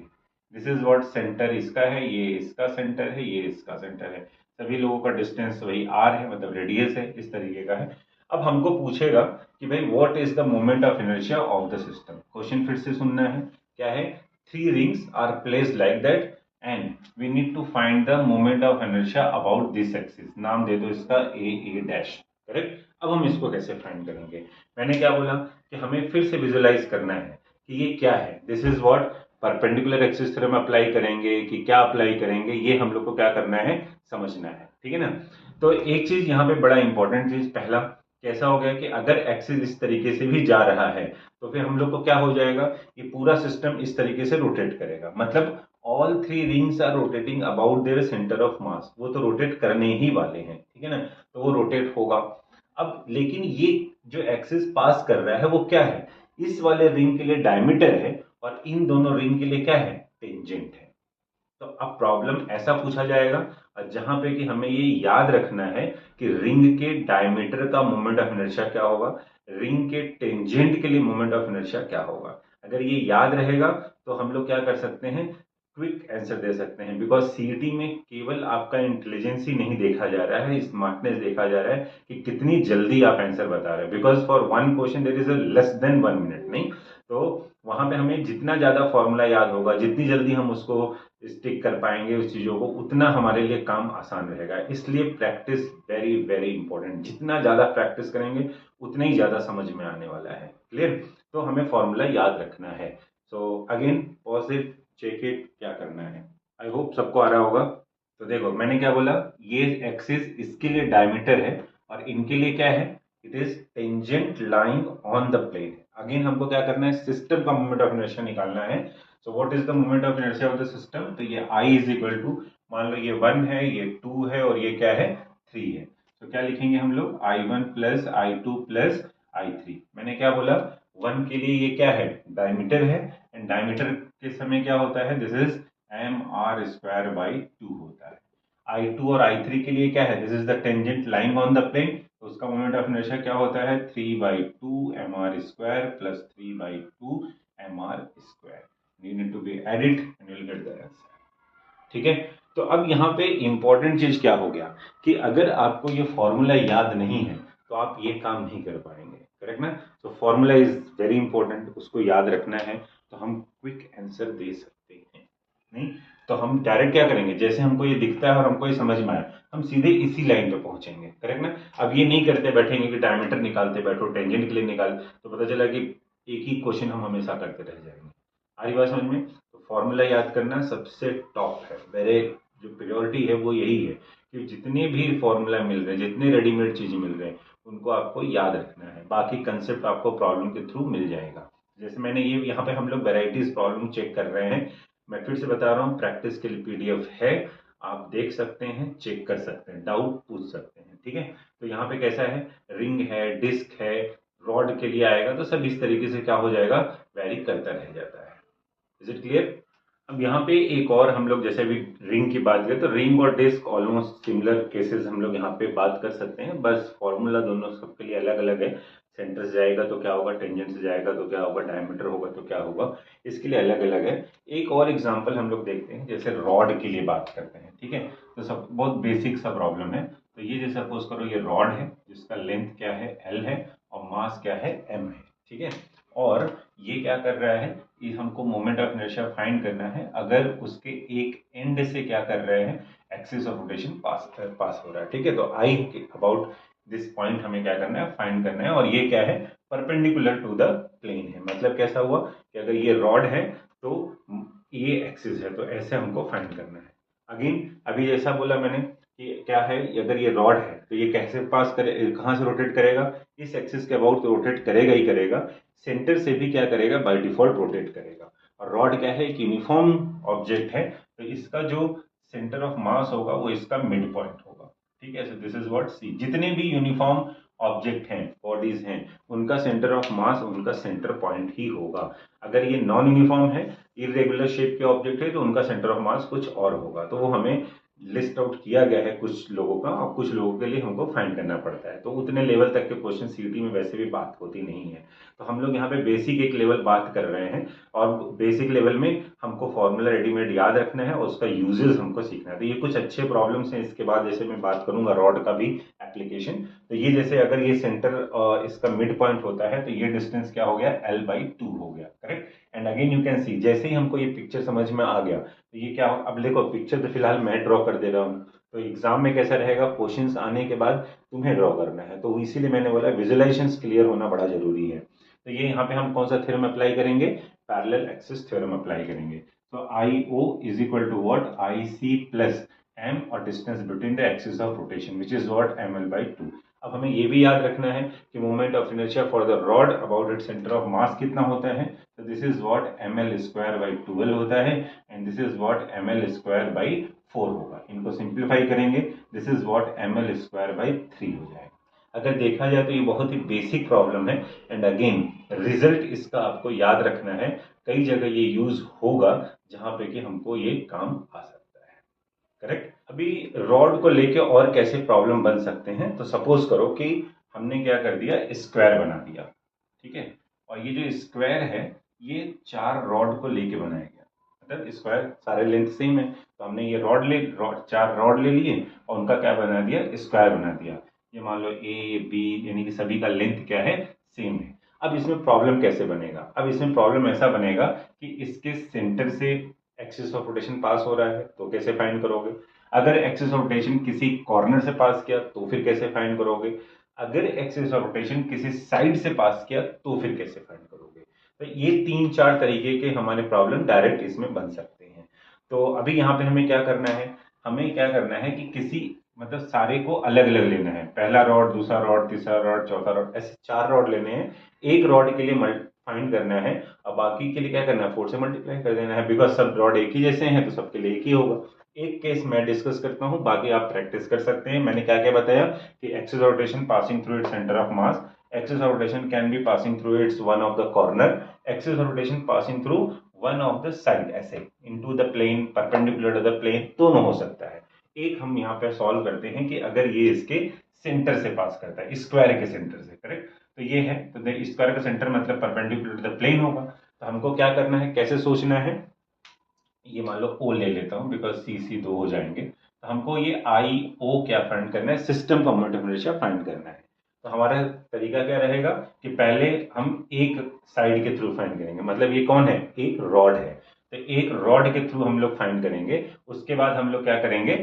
This is what centre इसका है, ये इसका सेंटर है, ये इसका सेंटर है, सभी लोगों का डिस्टेंस वही r है, मतलब रेडियस है, इस तरीके का है। अब हमको पूछेगा कि भाई what is the moment of inertia of the system. Question फिर से सुनना है, क्या है, 3 rings are placed like that and we need to find the moment of inertia about this axis. नाम दे दो इसका a डैश, करेक्ट। अब हम इसको कैसे फाइंड करेंगे, मैंने क्या बोला कि हमें फिर से विजुअलाइज करना है कि ये क्या है, this is what perpendicular axis theorem apply करेंगे कि क्या अप्लाई करेंगे, ये हम लोग को क्या करना है, समझना है, ठीक है ना। तो एक चीज यहाँ पे बड़ा इंपॉर्टेंट चीज, पहला कैसा हो गया कि अगर एक्सिस इस तरीके से भी जा रहा है तो फिर हम लोग को क्या हो जाएगा, ये पूरा सिस्टम इस तरीके से रोटेट करेगा, मतलब all three rings are rotating about their centre of mass, वो तो रोटेट करने ही वाले हैं, ठीक है ना, तो वो रोटेट होगा। अब लेकिन ये जो एक्सिस पास कर रहा है वो क्या है, इस वाले रिंग के लिए डायमीटर है और इन दोनों रिंग के लिए क्या है, टेंजेंट है। तो अब प्रॉब्लम ऐसा पूछा जाएगा जहां पे कि हमें ये याद रखना है कि रिंग के डायमीटर का मोमेंट ऑफ इनर्शिया क्या होगा, रिंग के टेंजेंट के लिए मोमेंट ऑफ इनर्शिया क्या होगा। अगर ये याद रहेगा तो हम लोग क्या कर सकते हैं, क्विक आंसर दे सकते हैं, बिकॉज सीईटी में केवल आपका इंटेलिजेंस ही नहीं देखा जा रहा है, स्मार्टनेस देखा जा रहा है कि कितनी जल्दी आप आंसर बता रहे हैं, because for one question there is a less than 1 minute, नहीं तो वहां पे हमें जितना ज्यादा फॉर्मूला याद होगा, जितनी जल्दी हम उसको स्टिक कर पाएंगे उस चीजों को, उतना हमारे लिए काम आसान रहेगा। इसलिए प्रैक्टिस वेरी वेरी इंपॉर्टेंट, जितना ज्यादा प्रैक्टिस करेंगे उतना ही ज्यादा समझ में आने वाला है। क्लियर, तो हमें फॉर्मूला याद रखना है। So again pause it, check it, क्या करना है, आई होप सबको आ रहा होगा। तो देखो मैंने क्या बोला, ये एक्सिस इसके लिए डायमीटर है और इनके लिए क्या है, it is tangent lying on the plane. अगेन हमको क्या करना है, सिस्टम का मोमेंट ऑफ इनर्शिया निकालना है। So what is the moment of inertia of the system, तो ये आई इज इक्वल टू, मान लो ये 1 है, ये 2 है और ये क्या है, 3 है। तो क्या लिखेंगे हम लोग, I1 plus I2 plus I3। मैंने क्या बोला, 1 के लिए ये क्या है, डायमीटर है, एंड डायमीटर के समय क्या होता है, दिस इज mr²/2 होता है। I2 और I3 के लिए क्या है, this is the tangent lying on the plane, तो उसका मोमेंट ऑफ इनर्शिया क्या होता है, 3/2 mr² plus 3/2 mr²। You need to be added and you'll get the answer। ठीक है, तो अब यहाँ पे इंपॉर्टेंट चीज क्या हो गया कि अगर आपको ये फॉर्मूला याद नहीं है तो आप ये काम नहीं कर पाएंगे, करेक्ट ना। तो फॉर्मूला इज वेरी इंपॉर्टेंट, उसको याद रखना है तो हम क्विक आंसर दे सकते हैं। नहीं तो हम डायरेक्ट क्या करेंगे, जैसे हमको ये दिखता है और हमको ये समझ में आया, हम सीधे इसी लाइन पे पहुंचेंगे, करेक्ट ना। अब ये नहीं करते बैठेंगे कि डायमीटर निकालते बैठो, टेंजेंट के लिए निकाल, तो पता चला कि एक ही क्वेश्चन हम हमेशा करते रह जाएंगे। आ रही बात समझ में, तो फॉर्मूला याद करना सबसे टॉप है, मेरे जो प्रायोरिटी है वो यही है कि जितने भी फॉर्मूला मिल रहे हैं, जितने रेडीमेड चीजें मिल रहे हैं, उनको आपको याद रखना है, बाकी कंसेप्ट आपको प्रॉब्लम के थ्रू मिल जाएगा। जैसे मैंने ये यहाँ पे हम लोग वेराइटीज प्रॉब्लम चेक कर रहे हैं, मैं फिर से बता रहा हूँ, प्रैक्टिस के लिए पीडीएफ है, आप देख सकते हैं, चेक कर सकते हैं, डाउट पूछ सकते हैं, ठीक है। तो यहाँ पे कैसा है, रिंग है, डिस्क है, रॉड के लिए आएगा, तो सब इस तरीके से क्या हो जाएगा, वेरी करता रह जाता है। Is it clear. अब यहाँ पे एक और हम लोग जैसे अभी रिंग की बात करें तो रिंग और डिस्क ऑलमोस्ट सिमिलर केसेस हम लोग यहाँ पे बात कर सकते हैं, बस फॉर्मूला दोनों सबके लिए अलग अलग है। सेंटर से जाएगा तो क्या होगा, टेंजेंट से जाएगा तो क्या होगा, डायमीटर होगा तो क्या होगा, इसके लिए अलग अलग है। एक और एग्जाम्पल हम लोग देखते हैं, जैसे रॉड के लिए बात करते हैं, ठीक है। तो सब बहुत बेसिक सा प्रॉब्लम है। तो ये जैसे सपोज करो ये रॉड है जिसका लेंथ क्या है, L है, और मास क्या है, M है, ठीक है। और ये क्या कर रहा है कि हमको मोमेंट ऑफ इनर्शिया फाइंड करना है अगर उसके एक एंड से क्या कर रहे हैं, एक्सिस ऑफ रोटेशन पास हो रहा है, ठीक है। तो आई अबाउट दिस पॉइंट हमें क्या करना है, फाइंड करना है, और ये क्या है, परपेंडिकुलर टू द प्लेन है। मतलब कैसा हुआ कि अगर ये रॉड है तो ये एक्सिस है, तो ऐसे हमको फाइंड करना है। अगेन अभी जैसा बोला मैंने कि क्या है, अगर ये रॉड है तो ये कैसे पास करे, कहाँ से रोटेट करेगा, इस एक्सिस के अबाउट तो रोटेट करेगा ही करेगा, सेंटर से भी क्या करेगा, बाय डिफॉल्ट रोटेट करेगा। और रॉड क्या है, एक यूनिफॉर्म ऑब्जेक्ट है, तो इसका जो सेंटर ऑफ मास होगा वो इसका मिड पॉइंट होगा, ठीक है। सो दिस इज व्हाट सी, जितने भी यूनिफॉर्म ऑब्जेक्ट हैं, बॉडीज हैं, उनका सेंटर ऑफ मास उनका सेंटर पॉइंट ही होगा। अगर ये नॉन यूनिफॉर्म है, इरेगुलर शेप के ऑब्जेक्ट है, तो उनका सेंटर ऑफ मास कुछ और होगा। तो वो हमें लिस्ट आउट किया गया है कुछ लोगों का, और कुछ लोगों के लिए हमको फाइंड करना पड़ता है। तो उतने लेवल तक के क्वेश्चन सीटी में वैसे भी बात होती नहीं है। तो हम लोग यहाँ पे बेसिक एक लेवल बात कर रहे हैं, और बेसिक लेवल में हमको फॉर्मूला रेडीमेड याद रखना है और उसका यूजेस हमको सीखना है। तो ये कुछ अच्छे प्रॉब्लम्स हैं। इसके बाद जैसे मैं बात करूंगा रॉड का भी एप्लीकेशन, तो ये जैसे अगर ये सेंटर इसका मिड पॉइंट होता है तो ये डिस्टेंस क्या हो गया, L/2 हो गया, correct. And again you can see, जैसे ही हमको ये पिक्चर समझ में आ गया तो ये क्या, अब देखो पिक्चर तो फिलहाल मैं ड्रॉ कर दे रहा हूँ, तो एग्जाम में कैसा रहेगा, क्वेश्चंस आने के बाद तुम्हें ड्रॉ करना है, तो इसीलिए मैंने बोला विजुअलाइजेशन क्लियर होना बड़ा जरूरी है। तो ये यहाँ पे हम कौन सा थ्योरम अप्लाई करेंगे, पैरेलल एक्सिस थ्योरम अप्लाई करेंगे। तो I O is equal to what, I C plus M और distance between the axis of rotation which is what M L by two. अब हमें ये भी याद रखना है कि moment of inertia for the rod about it centre of mass कितना होता है, तो this is what M L square by 12 होता है and this is what M L square by 4 होगा। इनको सिंप्लीफाई करेंगे, this is what M L square by 3 हो जाएगा। अगर देखा जाए तो ये बहुत ही बेसिक प्रॉब्लम है एंड अगेन रिजल्ट इसका आपको याद रखना है, कई जगह ये यूज होगा जहां पे कि हमको ये काम आ सकता है। करेक्ट। अभी रॉड को लेके और कैसे प्रॉब्लम बन सकते हैं, तो सपोज करो कि हमने क्या कर दिया, स्क्वायर बना दिया, ठीक है, और ये जो स्क्वायर है ये 4 रॉड को लेके बनाया गया, मतलब स्क्वायर सारे लेंथ सेम है, तो हमने ये चार रॉड ले लिए और उनका क्या बना दिया, स्क्वायर बना दिया। ये मान लो ए बी यानी कि सभी का लेंथ क्या है, सेम है। अब इसमें प्रॉब्लम कैसे बनेगा, अब इसमें प्रॉब्लम ऐसा बनेगा कि इसके सेंटर से एक्सिस ऑफ रोटेशन पास हो रहा है तो कैसे फाइंड करोगे, अगर एक्सिस ऑफ रोटेशन किसी कॉर्नर से पास किया तो फिर कैसे फाइंड करोगे, अगर एक्सिस ऑफ रोटेशन किसी साइड से पास किया तो फिर कैसे फाइंड करोगे। तो ये 3-4 तरीके के हमारे प्रॉब्लम डायरेक्ट इसमें बन सकते हैं। तो अभी यहाँ पे हमें क्या करना है, हमें क्या करना है कि किसी मतलब सारे को अलग अलग लेना है, पहला रॉड, दूसरा रॉड, तीसरा रॉड, चौथा रॉड, ऐसे 4 रॉड लेने हैं। एक रॉड के लिए फाइंड करना है और बाकी के लिए क्या करना है, 4 से मल्टीप्लाई कर देना है, बिकॉज सब रॉड एक ही जैसे हैं तो सबके लिए एक ही होगा। एक केस मैं डिस्कस करता हूं, बाकी आप प्रैक्टिस कर सकते हैं। मैंने क्या क्या बताया कि axis of rotation passing through its centre of mass, axis of rotation can be passing through its one of the corner, axis of rotation passing through one of the side, ऐसे into the plane, perpendicular to the plane, दोनों हो सकता है। एक हम यहाँ पे solve करते हैं कि अगर ये इसके सेंटर से पास करता है, स्क्वायर के सेंटर से, करेक्ट, तो ये है, तो स्क्वायर का सेंटर मतलब परपेंडिकुलर टू द प्लेन होगा। तो हमको क्या करना है, कैसे सोचना है, ये मान लो ओ ले लेता हूं बिकॉज सी सी 2 हो जाएंगे, तो हमको ये आई ओ क्या फाइंड करना है, सिस्टम का मोमेंट ऑफ इनर्शिया फाइंड करना है। तो हमारा तरीका क्या रहेगा कि पहले हम एक साइड के थ्रू फाइंड करेंगे, मतलब ये कौन है, एक रॉड है, तो एक रॉड के थ्रू हम लोग फाइंड करेंगे, उसके बाद हम लोग क्या करेंगे,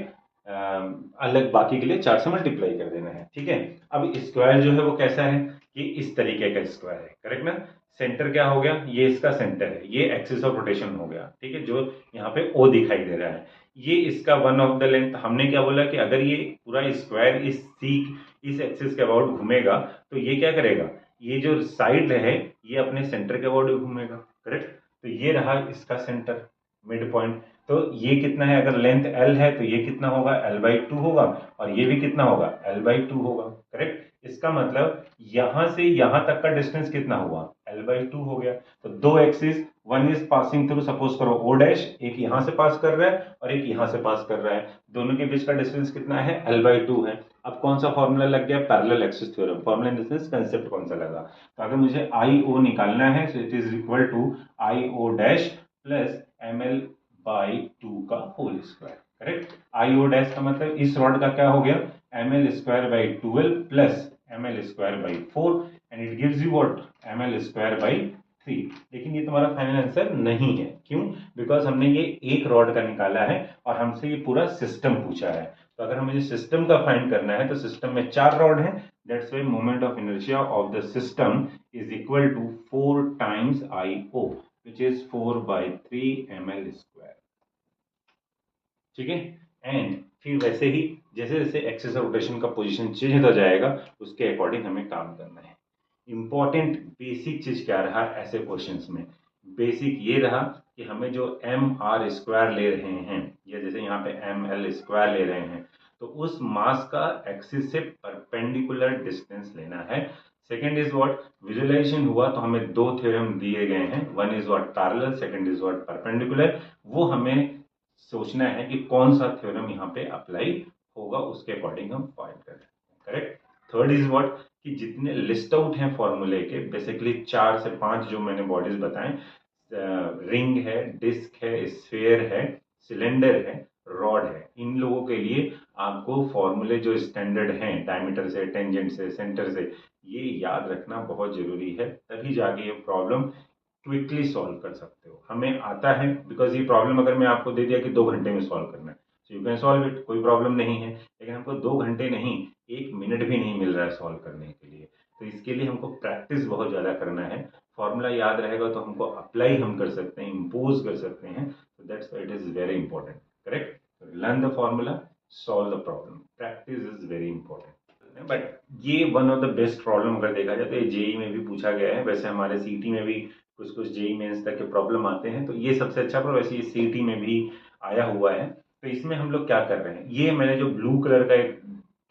अलग बाकी के लिए 4 से मल्टीप्लाई कर देना है, ठीक है। अब स्क्वायर जो है वो कैसा है, ये इस तरीके का स्क्वायर है, करेक्ट ना, सेंटर क्या हो गया, ये इसका सेंटर है, ये एक्सिस ऑफ रोटेशन हो गया, ठीक है, जो यहाँ पे ओ दिखाई दे रहा है, ये इसका वन ऑफ द लेंथ। हमने क्या बोला कि अगर ये पूरा स्क्वायर इस एक्सिस के अबाउट घूमेगा तो ये क्या करेगा, ये जो साइड है ये अपने सेंटर के अबाउट घूमेगा, करेक्ट, तो ये रहा इसका सेंटर, मिड पॉइंट। तो ये कितना है, अगर लेंथ एल है तो ये कितना होगा, एल बाई 2 होगा, और ये भी कितना होगा, एल बाई 2 होगा, करेक्ट। इसका मतलब यहां से यहां तक का डिस्टेंस कितना हुआ, एल बाई 2 हो गया। तो दो axis, one is passing through, suppose करो ओ डैश, एक यहां से पास कर रहा है और एक यहां से पास कर रहा है, दोनों के बीच का डिस्टेंस कितना है, एल बाई 2 है। अब कौन सा फॉर्मूला लग गया, parallel axis theorem, formula in the sense concept कौन सा लगा, तो अगर मुझे आई ओ निकालना है तो it is equal to I O dash plus M L by 2 का whole square, correct. I O dash का मतलब इस रॉड का क्या हो गया, M L square by 12 plus M L square by 4 and it gives you what, M L square by 3। लेकिन ये तुम्हारा फाइनल आंसर नहीं है, क्यों, बिकॉज हमने ये एक रॉड का निकाला है और हमसे ये पूरा सिस्टम पूछा है। तो अगर हमें सिस्टम का फाइंड करना है तो सिस्टम में 4 रॉड है, that's why moment of inertia of the system is equal to 4 times I O which is 4 by 3 ml square, ठीक है। एंड फिर वैसे ही जैसे जैसे एक्सिस ऑफ रोटेशन का पोजीशन चेंज होता जाएगा उसके अकॉर्डिंग हमें काम करना है। इंपॉर्टेंट बेसिक चीज क्या रहा ऐसे क्वेश्चंस में, बेसिक ये रहा कि हमें जो एम आर स्क्वायर ले रहे हैं या जैसे यहाँ पे एम एल स्क्वायर ले रहे हैं तो उस मास का एक्सिस से परपेंडिकुलर डिस्टेंस लेना है। सेकेंड इज व्हाट, विजुअलाइजेशन हुआ तो हमें 2 थ्योरम दिए गए हैं, one is what parallel, second is what perpendicular, वो हमें सोचना है कि कौन सा थ्योरम यहाँ पे अप्लाई होगा, उसके अकॉर्डिंग हम फाइंड कर सकते हैं, करेक्ट। थर्ड इज व्हाट, कि जितने लिस्ट आउट हैं फॉर्मूले के, बेसिकली 4 से 5 जो मैंने बॉडीज बताएं, रिंग है, डिस्क है, स्फीयर है, सिलेंडर है, रॉड है, इन लोगों के लिए आपको फॉर्मूले जो स्टैंडर्ड हैं, डायमीटर से, टेंजेंट से, सेंटर से, ये याद रखना बहुत जरूरी है, तभी जाके ये प्रॉब्लम क्विकली सॉल्व कर सकते हो। हमें आता है बिकॉज ये प्रॉब्लम अगर मैं आपको दे दिया कि 2 घंटे में सॉल्व करना है, so you can solve it, कोई प्रॉब्लम नहीं है, लेकिन हमको 2 घंटे नहीं, 1 मिनट भी नहीं मिल रहा है सॉल्व करने के लिए। तो इसके लिए हमको प्रैक्टिस बहुत ज़्यादा करना है। फॉर्मूला याद रहेगा तो हमको अप्लाई हम कर सकते हैं, इम्पोज कर सकते हैं। तो that's why it is very important. Correct? Learn the formula, solve the problem. Practice is very important. But ये one of the best problem अगर देखा जाए तो ये जेई में भी पूछा गया है। वैसे हमारे सीटी में भी कुछ कुछ जेई मेंस तक के प्रॉब्लम आते हैं, तो ये सबसे अच्छा। पर वैसे ये सीटी में भी आया हुआ है। तो इसमें हम लोग क्या कर रहे हैं, ये मैंने जो ब्लू कलर का एक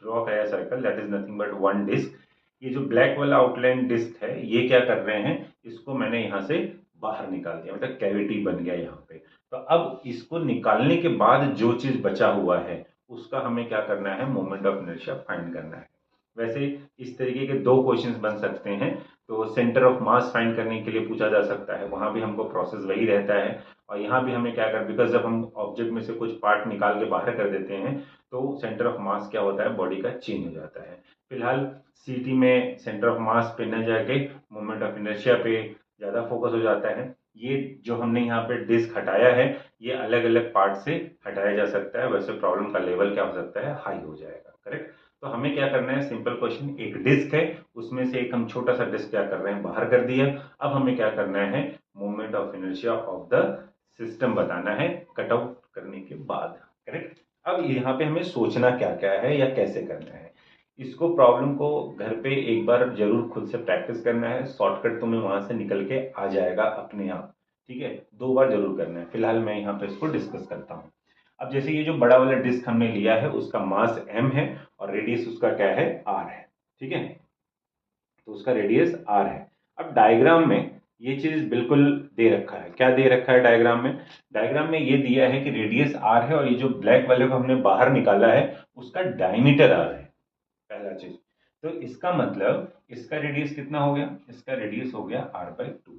ड्रॉ कराया circle, that is nothing but one disc. ये जो ब्लैक वाला आउटलाइन डिस्क है, ये क्या कर रहे हैं, इसको मैंने यहाँ से बाहर निकाल दिया, मतलब कैविटी बन गया यहाँ पे। तो अब इसको निकालने के बाद जो चीज बचा हुआ है उसका हमें क्या करना है, मोमेंट ऑफ इनर्शिया फाइंड करना है। वैसे इस तरीके के दो क्वेश्चंस बन सकते हैं। तो सेंटर ऑफ मास फाइंड करने के लिए पूछा जा सकता है, वहां भी हमको प्रोसेस वही रहता है। और यहाँ भी हमें क्या कर, बिकॉज जब हम ऑब्जेक्ट में से कुछ पार्ट निकाल के बाहर कर देते हैं तो सेंटर ऑफ मास क्या होता है, बॉडी का चेंज हो जाता है। फिलहाल सीटी में सेंटर ऑफ मास पे न जाके मोमेंट ऑफ इनर्शिया पे ज्यादा फोकस हो जाता है। ये जो हमने यहाँ पे डिस्क हटाया है, ये अलग अलग पार्ट से हटाया जा सकता है, वैसे प्रॉब्लम का लेवल क्या हो सकता है, हाई हो जाएगा। करेक्ट? तो हमें क्या करना है, सिंपल क्वेश्चन, एक डिस्क है, उसमें से एक हम छोटा सा डिस्क क्या कर रहे हैं, बाहर कर दिया। अब हमें क्या करना है, moment of inertia of the system बताना है कट आउट करने के बाद। करेक्ट? अब यहाँ पे हमें सोचना क्या क्या है या कैसे करना है, इसको प्रॉब्लम को घर पे एक बार जरूर खुद से प्रैक्टिस करना है। शॉर्टकट तुम्हें वहां से निकल के आ जाएगा अपने आप। ठीक है? 2 बार जरूर करना है। फिलहाल मैं यहाँ पे इसको डिस्कस करता हूँ। अब जैसे ये जो बड़ा वाला डिस्क हमने लिया है, उसका मास m है और रेडियस उसका क्या है, r है। ठीक है? तो उसका रेडियस r है। अब डायग्राम में ये चीज बिल्कुल दे रखा है। क्या दे रखा है डायग्राम में? डायग्राम में ये दिया है कि रेडियस r है और ये जो ब्लैक वाले को हमने बाहर निकाला है उसका डायमीटर r है। पहला चीज, तो इसका मतलब इसका रेडियस कितना हो गया, इसका रेडियस हो गया r/2।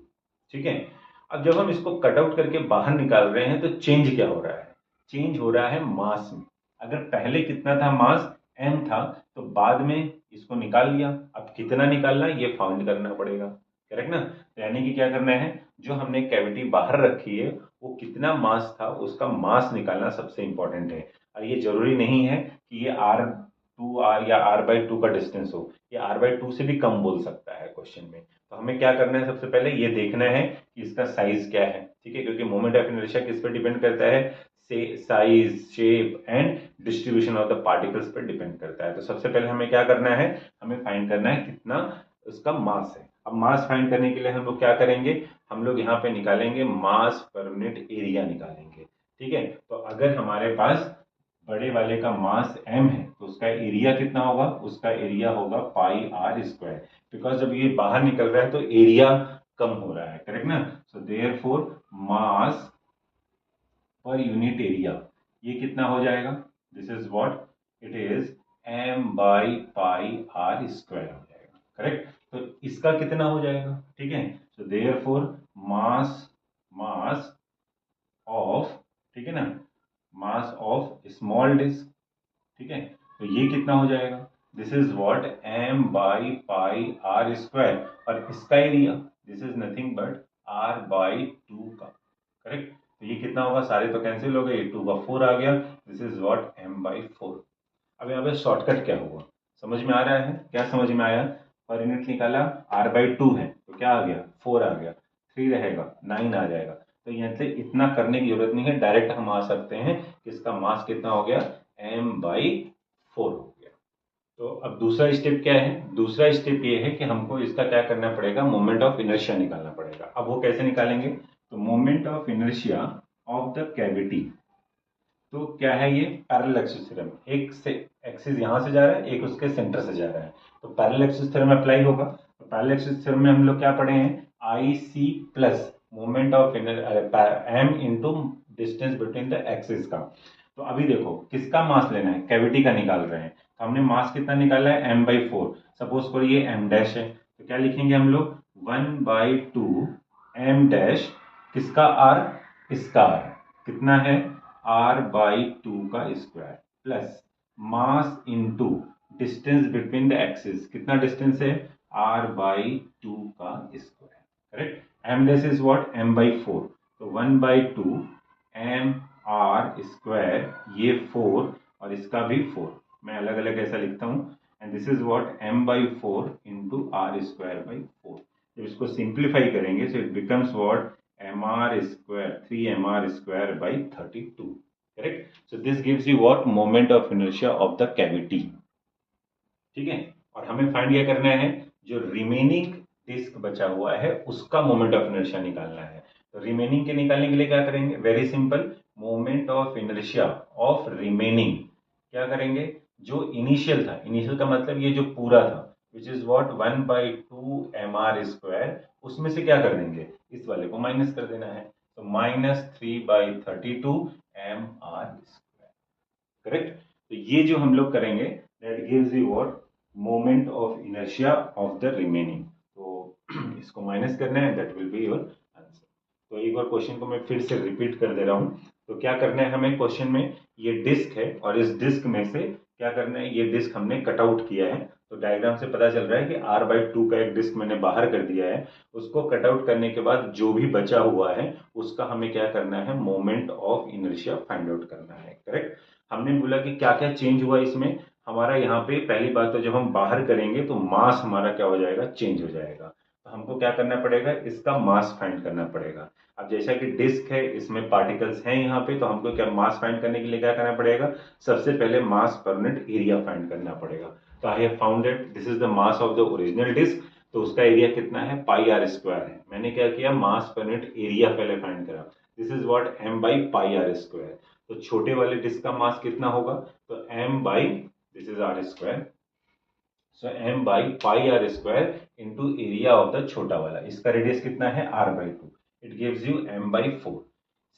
ठीक है? अब जब हम इसको कट आउट करके बाहर निकाल रहे हैं तो चेंज क्या हो रहा है, चेंज हो रहा है मास में। अगर पहले कितना था मास, m था, तो बाद में इसको निकाल लिया। अब कितना निकालना है ये फाउंड करना पड़ेगा। करेक्ट ना? तो यानी कि क्या करना है, जो हमने कैविटी बाहर रखी है वो कितना मास था, उसका मास निकालना सबसे इंपॉर्टेंट है। और ये जरूरी नहीं है कि ये r2r या r/2 का डिस्टेंस हो, ये r/2 से भी कम बोल सकता है क्वेश्चन में। तो हमें क्या करना है, सबसे पहले ये देखना है कि इसका साइज क्या है। ठीक है? क्योंकि मोमेंट ऑफ इनर्शिया किस पर डिपेंड करता है, से size, shape and distribution of the particles पर डिपेंड करता है। तो सबसे पहले हमें क्या करना है, हमें फाइंड करना है कितना उसका मास है। अब मास फाइंड करने के लिए हम लोग क्या करेंगे, हम लोग यहाँ पे निकालेंगे मास पर यूनिट एरिया निकालेंगे। ठीक है? तो अगर हमारे पास बड़े वाले का मास m है तो उसका एरिया कितना होगा, उसका एरिया होगा πr²। बिकॉज जब ये बाहर निकल रहा है तो एरिया कम हो रहा है। करेक्ट ना? सो देयरफॉर मास पर यूनिट एरिया ये कितना हो जाएगा, this is what it is, m/πr² हो जाएगा। करेक्ट? तो इसका कितना हो जाएगा? ठीक है? So therefore mass mass of, ठीक है ना, मास ऑफ स्मॉल डिस्क। ठीक है? तो ये कितना हो जाएगा, दिस इज व्हाट m/πr²। और इसका area this is nothing but r/2 का। करेक्ट? तो ये कितना होगा, सारे तो कैंसिल हो गए, 2 का 4 आ गया, दिस इज व्हाट m/4। अब यहाँ पे शॉर्टकट क्या होगा, समझ में आ रहा है? क्या समझ में आया? पर यूनिट निकाला, r/2 है तो क्या आ गया, 4 आ गया, 3 रहेगा, 9 आ जाएगा। तो यहाँ से इतना करने की जरूरत नहीं है, डायरेक्ट हम आ सकते हैं कि इसका मास कितना हो गया, m/4 हो गया। तो अब दूसरा स्टेप क्या है, दूसरा स्टेप ये है कि हमको इसका क्या करना पड़ेगा, मोमेंट ऑफ इनर्शिया निकालना पड़ेगा। अब वो कैसे निकालेंगे, तो moment of inertia of the cavity, तो क्या है ये, पैरेलल एक्सिस थ्योरम। एक से एक्सिस यहां से जा रहा है, एक उसके सेंटर से जा रहा है, तो पैरेलल एक्सिस थ्योरम अप्लाई होगा। तो पैरेलल एक्सिस थ्योरम में हम लोग क्या पढ़े हैं, IC plus moment of m into distance between the axis का। तो अभी देखो किसका मास लेना है, कैविटी का निकाल रहे हैं, तो हमने मास कितना निकाला है, m/4। सपोज करिए m डैश है, तो क्या लिखेंगे हम लोग, 1/2 m डैश, किसका r, इसका r कितना है, r/2 का square, plus mass into distance between the axis, कितना डिस्टेंस है, r/2 का square. Correct? m dash is what, m/4, तो 1/2 m r स्क्वायर, ये 4 और इसका भी 4, मैं अलग अलग ऐसा लिखता हूं, and and this is what m/4 into r²/4। जब इसको सिंप्लीफाई करेंगे so it becomes what mr², 3mr²/32। Correct. So this gives you what moment of inertia of the cavity. ठीक है, और हमें फाइंड क्या करना है, जो रिमेनिंग डिस्क बचा हुआ है उसका मोमेंट ऑफ इनर्शिया निकालना है। तो रिमेनिंग के निकालने के लिए क्या करेंगे, very simple, moment of inertia of remaining क्या करेंगे, जो इनिशियल था, इनिशियल का मतलब ये जो पूरा था, विच इज व्हाट 1/2 mr², उसमें से क्या कर देंगे, इस वाले को माइनस कर देना है, तो -3/32 mr²। करेक्ट। तो ये जो हम लोग करेंगे that gives you what moment of inertia of the remaining. तो इसको माइनस करना है, that will be your answer. तो एक बार क्वेश्चन को मैं फिर से रिपीट कर दे रहा हूं। तो क्या करना है हमें, क्वेश्चन में ये डिस्क है और इस डिस्क में से क्या करना है, ये डिस्क हमने कट आउट किया है। तो डायग्राम से पता चल रहा है कि r/2 का एक डिस्क मैंने बाहर कर दिया है। उसको कट आउट करने के बाद जो भी बचा हुआ है उसका हमें क्या करना है, moment of inertia find out करना है। करेक्ट। हमने बोला कि क्या क्या चेंज हुआ इसमें, हमारा यहाँ पे पहली बात तो जब हम बाहर करेंगे तो मास हमारा क्या हो जाएगा, चेंज हो जाएगा। तो हमको क्या करना पड़ेगा, इसका मास फाइंड करना पड़ेगा। अब जैसा कि डिस्क है, इसमें पार्टिकल्स हैं यहाँ पे, तो हमको क्या मास फाइंड करने के लिए क्या करना पड़ेगा, सबसे पहले मास पर यूनिट एरिया फाइंड करना पड़ेगा। तो I have found that this is the mass of the original disc. तो उसका एरिया कितना है, πr² है। मैंने क्या किया, मास पर यूनिट एरिया पहले फाइंड करा, दिस इज व्हाट m/πr²। तो छोटे वाले डिस्क का मास कितना होगा, तो this is r², so m/πr² into area of the छोटा वाला, इसका रेडियस कितना है r/2, it gives you m/4।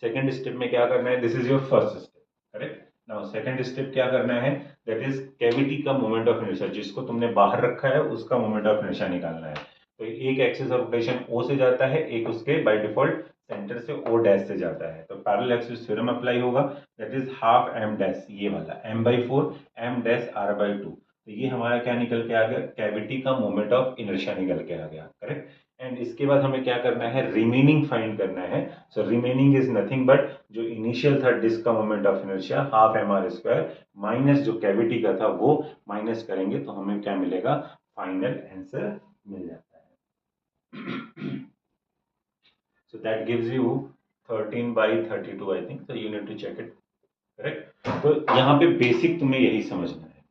Second step में क्या करना है, this is your first step. Correct. Now second step क्या करना है, दैट इज कैविटी का मोमेंट ऑफ इनर्शिया, जिसको तुमने बाहर रखा है उसका मोमेंट ऑफ इनर्शिया निकालना है। तो एक एक्सिस ऑफ रोटेशन O से जाता है, एक उसके बाय डिफॉल्ट सेंटर से O' से जाता है। तो पैरेलल एक्सिस थ्योरम अप्लाई होगा, दैट इज हाफ m', ये वाला m/4 m'(r/2)। तो ये हमारा क्या निकल के आ गया, कैविटी का मोमेंट ऑफ इनर्शिया निकल के आ गया। करेक्ट। एंड इसके बाद हमें क्या करना है, रिमेनिंग फाइंड करना है। So remaining is nothing but जो इनिशियल था डिस्क का moment of inertia half mr² minus जो कैविटी का था वो माइनस करेंगे तो हमें क्या मिलेगा, फाइनल आंसर मिल जाता है। So that gives you 13/32 I think, so you need to check it. Correct. तो यहाँ पे बेसिक तुम्हें यही समझना है।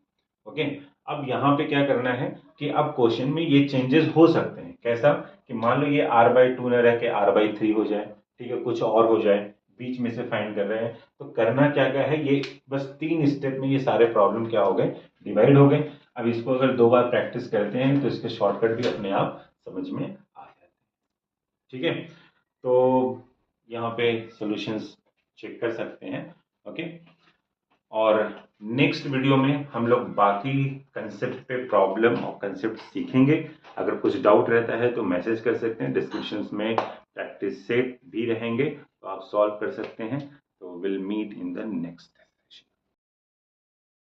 ओके। अब यहाँ पे क्या करना है कि अब क्वेश्चन में ये चेंजेस हो सकते हैं, कैसा कि मान लो ये r/2 न रह के r/3 हो जाए, ठीक है, कुछ और हो जाए, बीच में से फाइंड कर रहे हैं। तो करना क्या क्या है, ये बस 3 स्टेप में ये सारे प्रॉब्लम क्या हो गए, डिवाइड हो गए। अब इसको अगर 2 बार प्रैक्टिस करते हैं तो इसके शॉर्टकट भी अपने आप समझ में आ जाते हैं। ठीक है, तो यहाँ पे सॉल्यूशंस चेक कर सकते हैं। ओके, और नेक्स्ट वीडियो में हम लोग बाकी कंसेप्ट पे प्रॉब्लम और कंसेप्ट सीखेंगे। अगर कुछ डाउट रहता है तो मैसेज कर सकते हैं, डिस्क्रिप्शन में प्रैक्टिस सेट भी रहेंगे तो आप सॉल्व कर सकते हैं। तो will meet in the next.